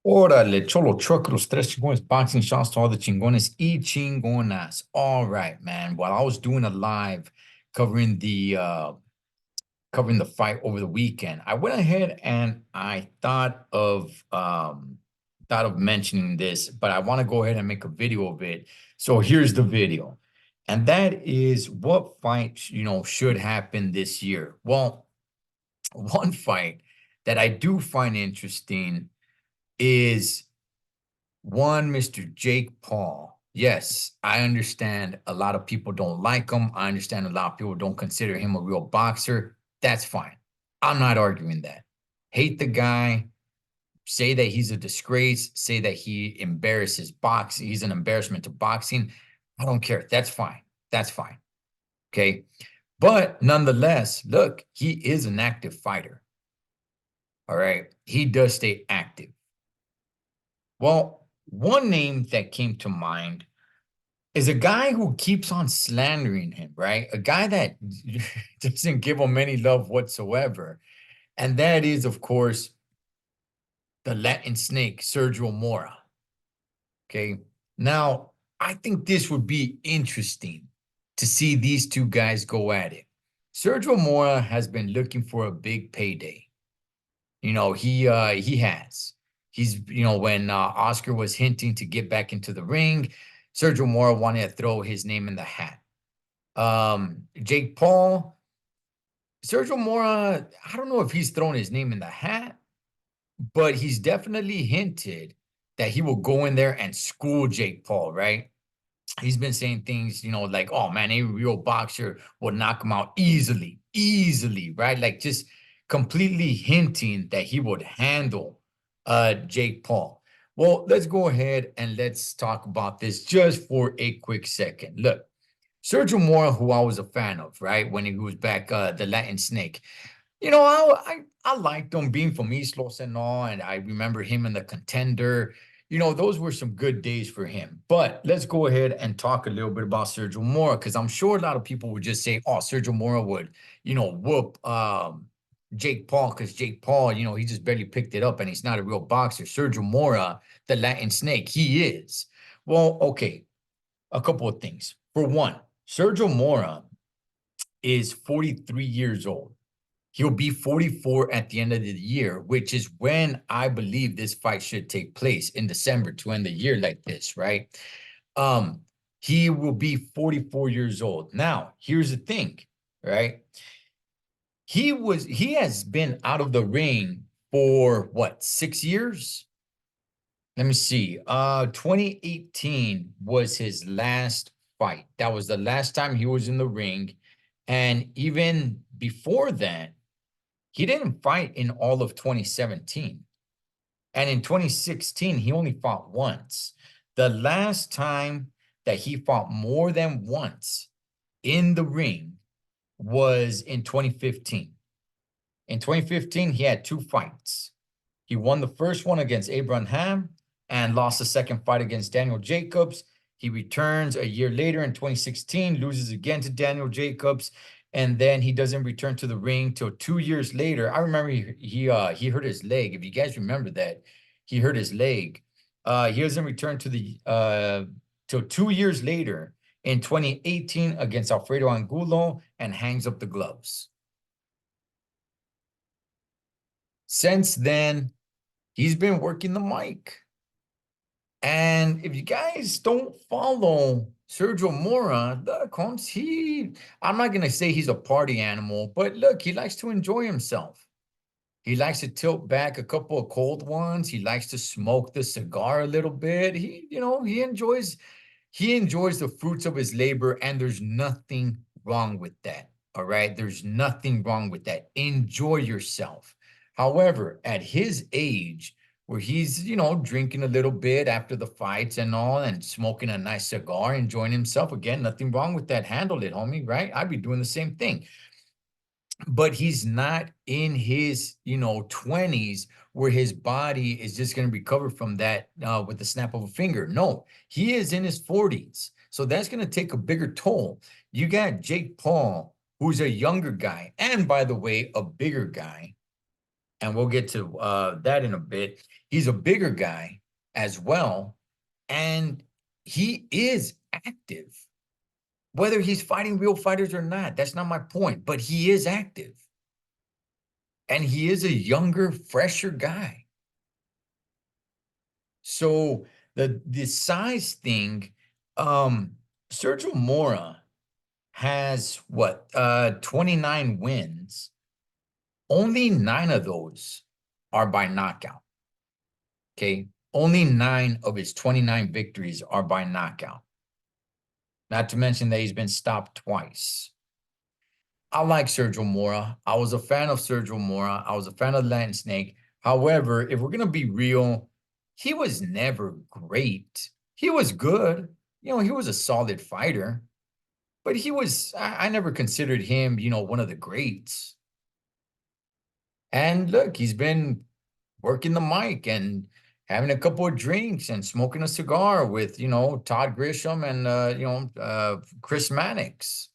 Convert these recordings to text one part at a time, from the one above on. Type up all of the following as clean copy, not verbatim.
Órale, cholo truck, los tres chingones, boxing shots to all the chingones y chingonas. All right, man. While I was doing a live covering the fight over the weekend, I went ahead and I thought of mentioning this, but I want to go ahead and make a video of it. So here's the video. And that is what fight, should happen this year. Well, one fight that I do find interesting is one Mr. Jake Paul. Yes, I understand a lot of people don't like him. I understand a lot of people don't consider him a real boxer. That's fine. I'm not arguing that. Hate the guy, say that he's a disgrace, say that he embarrasses boxing, he's an embarrassment to boxing. I don't care. That's fine. That's fine. Okay. But nonetheless, look, he is an active fighter. All right. He does stay active. Well, one name that came to mind is a guy who keeps on slandering him, right? A guy that doesn't give him any love whatsoever. And that is, of course, the Latin snake, Sergio Mora. Okay. Now, I think this would be interesting to see these two guys go at it. Sergio Mora has been looking for a big payday. He has. He's, when Oscar was hinting to get back into the ring, Sergio Mora wanted to throw his name in the hat. Jake Paul, Sergio Mora, I don't know if he's thrown his name in the hat, but he's definitely hinted that he will go in there and school Jake Paul, right? He's been saying things, like, oh man, a real boxer would knock him out easily, right? Like just completely hinting that he would handle Jake Paul. Well, let's go ahead and let's talk about this just for a quick second. Look, Sergio Mora, who I was a fan of, right, when he was back, the Latin Snake. I liked him being from East Los and all, and I remember him in the Contender. Those were some good days for him. But let's go ahead and talk a little bit about Sergio Mora, because I'm sure a lot of people would just say, "Oh, Sergio Mora would, whoop Jake Paul, because Jake Paul, he just barely picked it up, and he's not a real boxer." Sergio Mora, the Latin Snake, he is. Well, okay, a couple of things. For one, Sergio Mora is 43 years old. He'll be 44 at the end of the year, which is when I believe this fight should take place in December to end the year like this, right? Um, he will be 44 years old. Now, here's the thing, right? He has been out of the ring for what, 6 years? Let me see. 2018 was his last fight. That was the last time he was in the ring. And even before that, he didn't fight in all of 2017. And in 2016, he only fought once. The last time that he fought more than once in the ring was in 2015. In 2015, he had two fights. He won the first one against Abraham and lost the second fight against Daniel Jacobs. He returns a year later in 2016, loses again to Daniel Jacobs, and then he doesn't return to the ring till 2 years later. I remember he hurt his leg. If you guys remember that, he hurt his leg. He doesn't return to the till 2 years later in 2018 against Alfredo Angulo and hangs up the gloves. Since then, he's been working the mic. And if you guys don't follow Sergio Mora, look, Holmes, I'm not going to say he's a party animal, but look, he likes to enjoy himself. He likes to tilt back a couple of cold ones. He likes to smoke the cigar a little bit. He enjoys the fruits of his labor, and there's nothing wrong with that. All right. There's nothing wrong with that. Enjoy yourself. However, at his age, where he's, drinking a little bit after the fights and all, and smoking a nice cigar, enjoying himself, again, nothing wrong with that. Handle it, homie, right? I'd be doing the same thing. But he's not in his, 20s where his body is just going to recover from that with the snap of a finger. No, he is in his 40s. So that's going to take a bigger toll. You got Jake Paul, who's a younger guy, and by the way, a bigger guy. and we'll get to that in a bit. He's a bigger guy as well, and he is active. Whether he's fighting real fighters or not, that's not my point, but he is active. And he is a younger, fresher guy. So the size thing, Sergio Mora has what 29 wins. Only 9 of those are by knockout. Okay. Only 9 of his 29 victories are by knockout. Not to mention that he's been stopped twice. I like Sergio Mora. I was a fan of Sergio Mora. I was a fan of Latin Snake. However, if we're going to be real, he was never great. He was good. You know, he was a solid fighter, but I never considered him, one of the greats. And look, he's been working the mic and having a couple of drinks and smoking a cigar with, Todd Grisham and, Chris Mannix,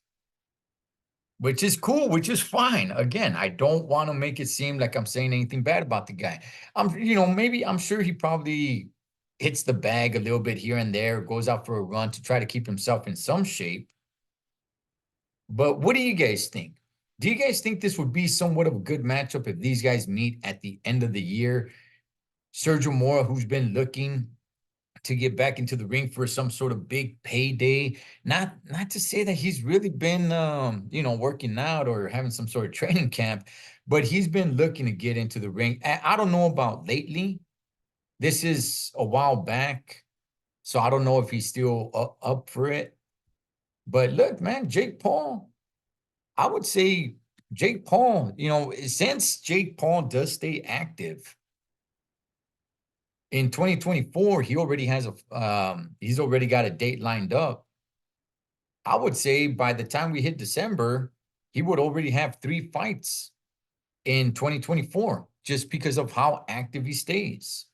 which is cool, which is fine. Again, I don't want to make it seem like I'm saying anything bad about the guy. I'm sure he probably hits the bag a little bit here and there, goes out for a run to try to keep himself in some shape. But what do you guys think? Do you guys think this would be somewhat of a good matchup if these guys meet at the end of the year? Sergio Mora, who's been looking to get back into the ring for some sort of big payday. Not to say that he's really been working out or having some sort of training camp, but he's been looking to get into the ring. I don't know about lately. This is a while back, so I don't know if he's still up for it. But look, man, Jake Paul, I would say Jake Paul, since Jake Paul does stay active, in 2024, he's already got a date lined up. I would say by the time we hit December, he would already have 3 fights in 2024 just because of how active he stays.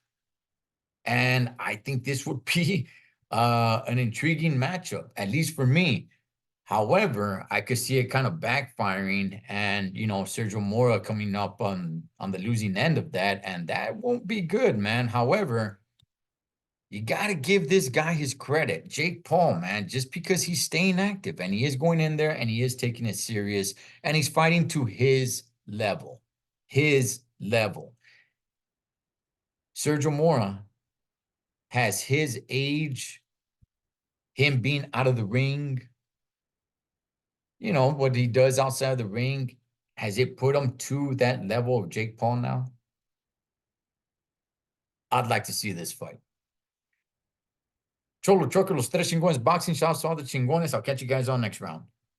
And I think this would be an intriguing matchup, at least for me. However, I could see it kind of backfiring and, Sergio Mora coming up on the losing end of that, and that won't be good, man. However, you got to give this guy his credit. Jake Paul, man, just because he's staying active and he is going in there and he is taking it serious and he's fighting to his level. His level. Sergio Mora has his age, him being out of the ring, what he does outside of the ring, has it put him to that level of Jake Paul now? I'd like to see this fight. Cholo Choco, los tres chingones boxing. Shouts to all the chingones. I'll catch you guys on next round.